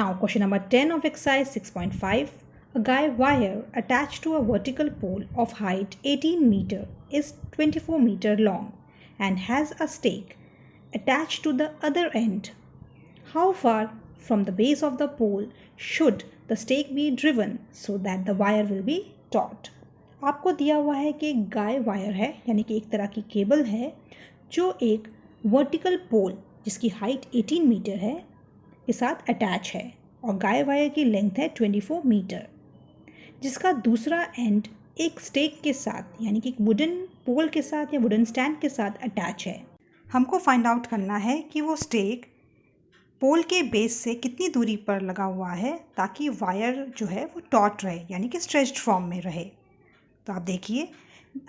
Now, question number 10 of exercise 6.5. A guy wire attached to a vertical pole of height 18 meter is 24 meter long and has a stake attached to the other end. How far from the base of the pole should the stake be driven so that the wire will be taut? आपको दिया हुआ है कि एक गाय wire है, यानी कि एक तरह की केबल है जो एक वर्टिकल पोल जिसकी हाइट 18 मीटर है के साथ अटैच है और गाय वायर की लेंथ है 24 मीटर, जिसका दूसरा एंड एक स्टेक के साथ यानी कि एक वुडन पोल के साथ या वुडन स्टैंड के साथ अटैच है। हमको फाइंड आउट करना है कि वो स्टेक पोल के बेस से कितनी दूरी पर लगा हुआ है ताकि वायर जो है वो टॉट रहे, यानी कि स्ट्रेच्ड फॉर्म में रहे। तो आप देखिए,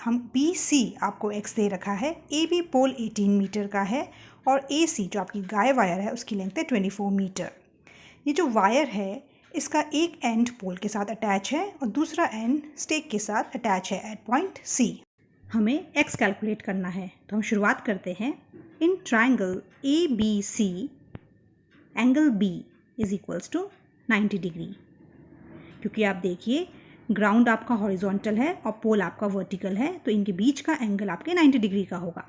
हम BC आपको X दे रखा है, AB पोल 18 मीटर का है और AC जो आपकी गाय वायर है उसकी लेंथ है 24 मीटर। ये जो वायर है इसका एक एंड पोल के साथ अटैच है और दूसरा एंड स्टेक के साथ अटैच है एट पॉइंट C। हमें X कैलकुलेट करना है, तो हम शुरुआत करते हैं। In triangle ABC angle B is equals to 90 degree, क्योंकि आप देखिए ग्राउंड आपका हॉरिजॉन्टल है और पोल आपका वर्टिकल है, तो इनके बीच का एंगल आपके 90 डिग्री का होगा।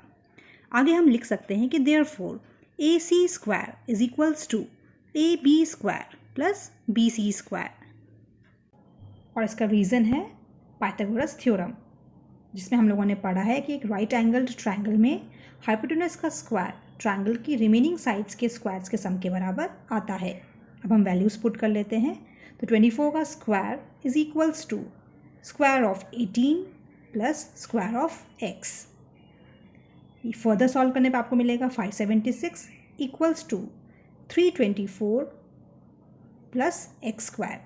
आगे हम लिख सकते हैं कि therefore AC square is equals to AB square plus BC square, और इसका रीज़न है पाइथागोरस थ्योरम, जिसमें हम लोगों ने पढ़ा है कि एक राइट एंगल्ड ट्रायंगल में हाइपोटेनस का स्क्वायर ट्रायंगल की रिमेनिंग साइड्स के स्क्वायर्स के सम के बराबर आता है। अब हम वैल्यूज पुट कर लेते हैं, तो 24 का square is equals to square of 18 plus square of x। Further solve करने पे आपको मिलेगा 576 equals to 324 plus X square.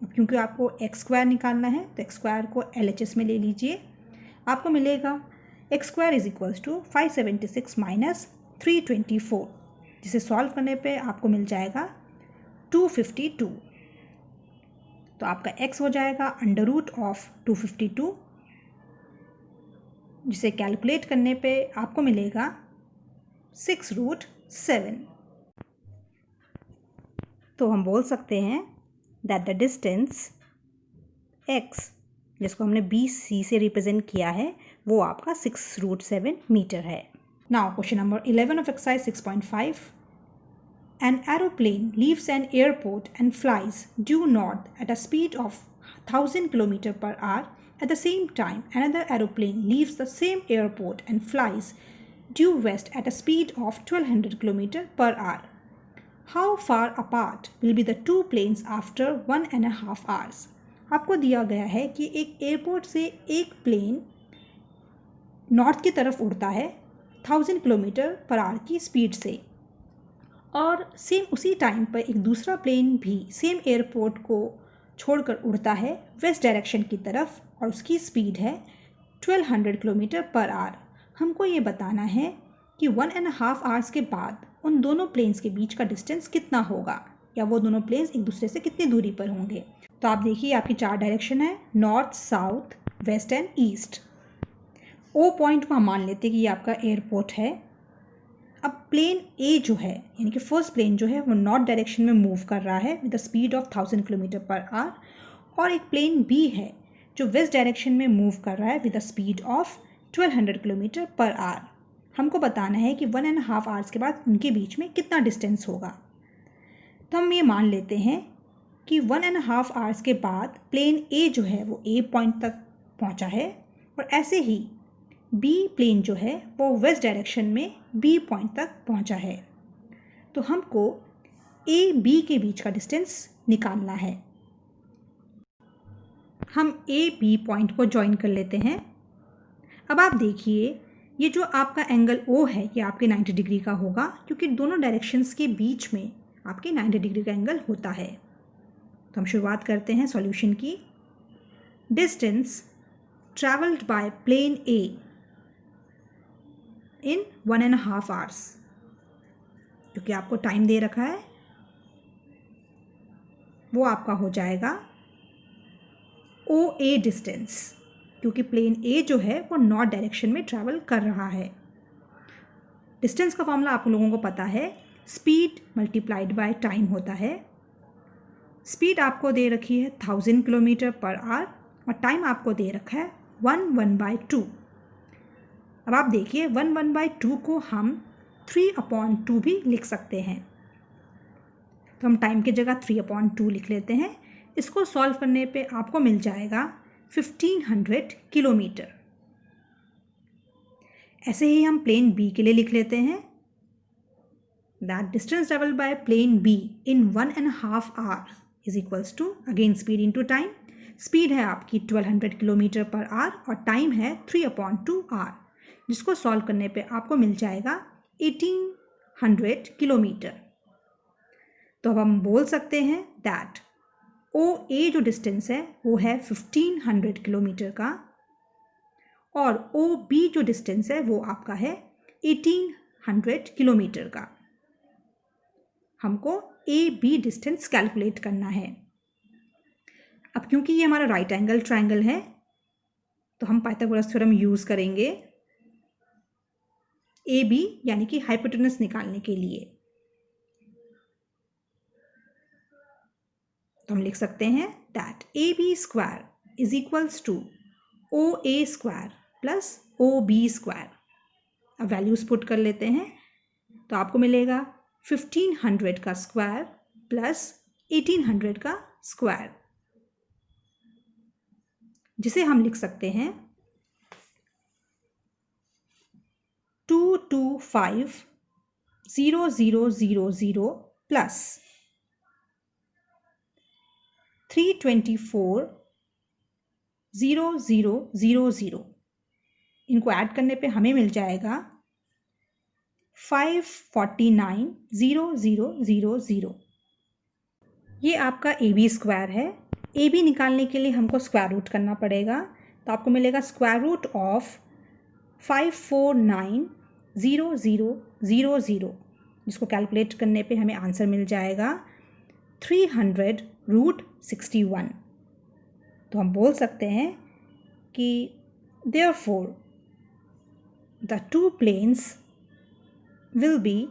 अब क्योंकि आपको एक्स स्क्वायर निकालना है तो एक्स स्क्वायर को LHS में ले लीजिए, आपको मिलेगा X square is equals to 576 minus 324, जिसे सॉल्व करने पे आपको मिल जाएगा 252। तो आपका x हो जाएगा अंडर रूट ऑफ 252, जिसे कैलकुलेट करने पे आपको मिलेगा 6√7। तो हम बोल सकते हैं दैट द डिस्टेंस x, जिसको हमने BC से रिप्रेजेंट किया है, वो आपका 6√7 मीटर है। Now question number 11 of exercise 6.5. An aeroplane leaves an airport and flies due north at a speed of 1000 km per hour. At the same time, another aeroplane leaves the same airport and flies due west at a speed of 1200 km per hour. How far apart will be the two planes after 1.5 hours? आपको दिया गया है कि एक airport से एक plane north की तरफ उड़ता है 1000 किलोमीटर पर आवर की स्पीड से, और सेम उसी टाइम पर एक दूसरा प्लेन भी सेम एयरपोर्ट को छोड़कर उड़ता है वेस्ट डायरेक्शन की तरफ और उसकी स्पीड है 1200 किलोमीटर पर आवर। हमको ये बताना है कि 1.5 आवर्स के बाद उन दोनों प्लेन्स के बीच का डिस्टेंस कितना होगा, या वो दोनों प्लेन्स एक दूसरे से कितनी दूरी पर होंगे। तो आप देखिए, आपकी 4 डायरेक्शन है, north, south, west and east. O point को हम मान लेते हैं कि ये आपका एयरपोर्ट है। अब प्लेन A जो है, यानी कि फर्स्ट प्लेन जो है वो नॉर्थ डायरेक्शन में मूव कर रहा है with the speed of 1000 kilometre per hour, और एक प्लेन B है जो वेस्ट डायरेक्शन में मूव कर रहा है with the speed of 1200 kilometre per hour. हमको बताना है कि 1.5 आवर्स के बाद उनके बीच में कितना डिस्टेंस होगा। तो हम ये मान लेते हैं कि 1.5 आवर्स के बाद प्लेन A जो है वो A पॉइंट तक पहुंचा है, और ऐसे ही B प्लेन जो है वो वेस्ट डायरेक्शन में B पॉइंट तक पहुंचा है। तो हमको A B के बीच का डिस्टेंस निकालना है। हम A B पॉइंट को ज्वाइन कर लेते हैं। अब आप देखिए, ये जो आपका एंगल O है ये आपके 90 डिग्री का होगा, क्योंकि दोनों डायरेक्शंस के बीच में आपके 90 डिग्री का एंगल होता है। तो हम शुरुआत करते हैं सॉल्यूशन की। Distance travelled by plane A in 1.5 hours, क्योंकि आपको टाइम दे रखा है, वो आपका हो जाएगा OA डिस्टेंस, क्योंकि प्लेन A जो है वो नॉर्थ डायरेक्शन में ट्रैवल कर रहा है। डिस्टेंस का फॉर्मूला आप लोगों को पता है, स्पीड मल्टीप्लाइड बाय टाइम होता है। स्पीड आपको दे रखी है 1000 किलोमीटर पर आवर और टाइम आपको दे रखा है 1/2। अब आप देखिए 1/2 को हम 3/2 भी लिख सकते हैं। तो हम टाइम की जगह 3/2 लिख लेते हैं। इसको सॉल्व करने पे आपको मिल जाएगा 1500 किलोमीटर। ऐसे ही हम प्लेन बी के लिए लिख लेते हैं। That distance travel by plane B in 1.5 hour is equals to, again speed into time. Speed है आपकी 1200 किलोमीटर पर आवर और टाइम है 3/2 आवर, जिसको सॉल्व करने पे आपको मिल जाएगा 1800 किलोमीटर। तो अब हम बोल सकते हैं दैट ओ ए जो डिस्टेंस है वो है 1500 किलोमीटर का और ओ बी जो डिस्टेंस है वो आपका है 1800 किलोमीटर का। हमको ए बी डिस्टेंस कैलकुलेट करना है। अब क्योंकि ये हमारा राइट एंगल ट्रायंगल है तो हम पाइथागोरस थ्योरम यूज करेंगे ए बी यानी कि हाइपोटेनस निकालने के लिए। तो हम लिख सकते हैं that A B square is equals to O A square plus O B square. अब वैल्यूज पुट कर लेते हैं तो आपको मिलेगा 1500 का स्क्वायर प्लस 1800 का स्क्वायर, जिसे हम लिख सकते हैं 225,0000 प्लस 324,0000। इनको ऐड करने पे हमें मिल जाएगा 549,0000। ये आपका ए बी स्क्वायर है। ए बी निकालने के लिए हमको स्क्वायर रूट करना पड़ेगा, तो आपको मिलेगा स्क्वायर रूट ऑफ 549,0000, जिसको कैलकुलेट करने पे हमें आंसर मिल जाएगा 300√61। तो हम बोल सकते हैं कि therefore the two planes will be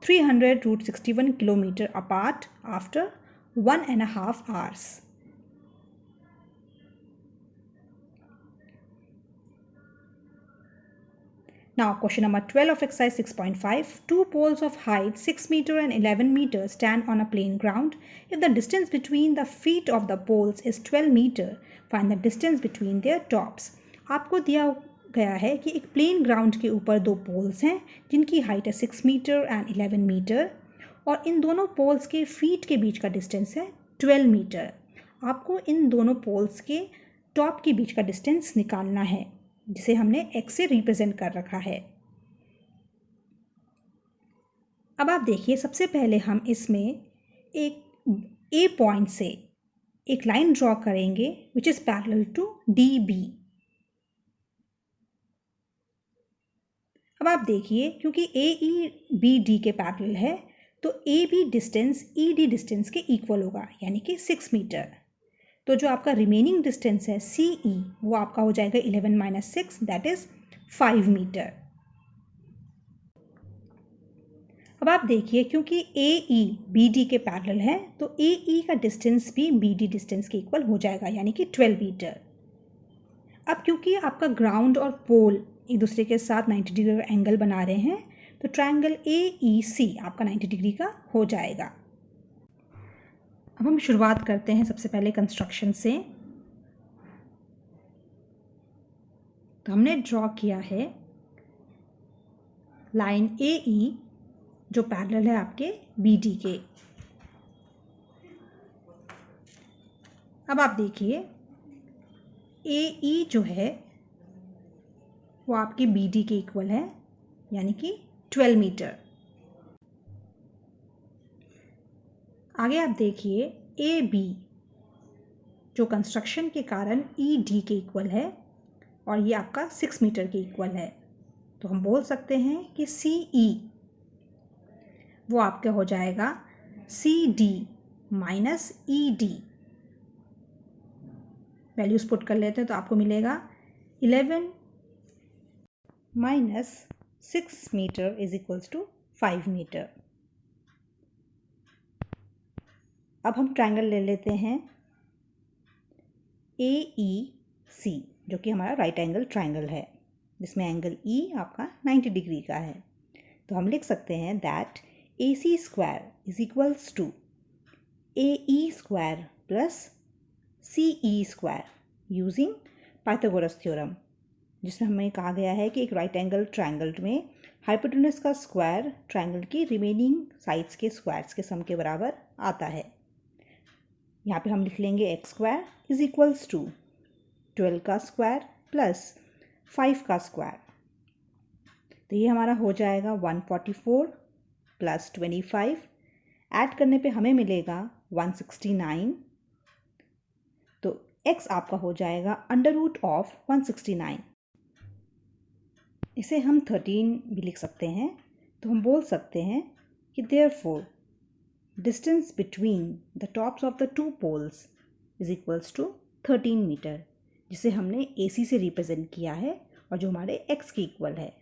300√61 kilometer apart after 1.5 hours. Now question number 12 of exercise 6.5. Two poles of height 6 meter and 11 meters stand on a plain ground. If the distance between the feet of the poles is 12 meter, find the distance between their tops. आपको दिया गया है कि एक plane ground के ऊपर दो poles हैं जिनकी हाइट है 6 मीटर एंड 11 मीटर और इन दोनों पोल्स के फीट के बीच का डिस्टेंस है 12 मीटर। आपको इन दोनों पोल्स के टॉप के बीच का डिस्टेंस निकालना है, जिसे हमने x से रिप्रेजेंट कर रखा है। अब आप देखिए सबसे पहले हम इसमें एक A पॉइंट से एक लाइन ड्रॉ करेंगे which is parallel to DB। अब आप देखिए क्योंकि AEBD के पैरेलल है तो AB डिस्टेंस ED डिस्टेंस के इक्वल होगा यानी कि 6 मीटर। तो जो आपका रिमेनिंग डिस्टेंस है CE वो आपका हो जाएगा 11 - 6 दैट इज 5 मीटर। अब आप देखिए क्योंकि AE BD के पैरेलल है तो AE का डिस्टेंस भी BD डिस्टेंस के इक्वल हो जाएगा यानी कि 12 मीटर। अब क्योंकि आपका ग्राउंड और पोल एक दूसरे के साथ 90 डिग्री का एंगल बना रहे हैं तो ट्रायंगल AEC आपका 90 डिग्री का हो जाएगा। अब हम शुरुआत करते हैं सबसे पहले कंस्ट्रक्शन से। तो हमने ड्रॉ किया है लाइन AE जो पैरेलल है आपके BD के। अब आप देखिए AE जो है वो आपके BD के इक्वल है यानी कि 12 मीटर। आगे आप देखिए AB जो कंस्ट्रक्शन के कारण ED के इक्वल है और ये आपका 6 मीटर के इक्वल है। तो हम बोल सकते हैं कि CE वो आपका हो जाएगा CD minus ED। Values put कर लेते हैं तो आपको मिलेगा 11 - 6 metre is equals to 5 metre. अब हम ट्रायंगल ले लेते हैं AEC, जो कि हमारा राइट एंगल ट्रायंगल है, जिसमें एंगल E आपका 90 डिग्री का है। तो हम लिख सकते हैं that AC square is equals to AE square plus CE square using Pythagoras theorem, जिसमें हमें कहा गया है कि एक राइट एंगल ट्रायंगल में हाइपोटेनस का स्क्वायर ट्रायंगल की रिमेनिंग साइड्स के स्क्वायर्स के सम के बराबर आता है। यहाँ पे हम लिख लेंगे X square is equals to 12 का स्क्वायर प्लस 5 का स्क्वायर। तो ये हमारा हो जाएगा 144 प्लस 25, ऐड करने पे हमें मिलेगा 169। तो x आपका हो जाएगा अंडर रूट ऑफ 169। इसे हम 13 भी लिख सकते हैं। तो हम बोल सकते हैं कि therefore distance between the tops of the two poles is equals to 13 metre, जिसे हमने AC से रिप्रेजेंट किया है और जो हमारे x के इक्वल है।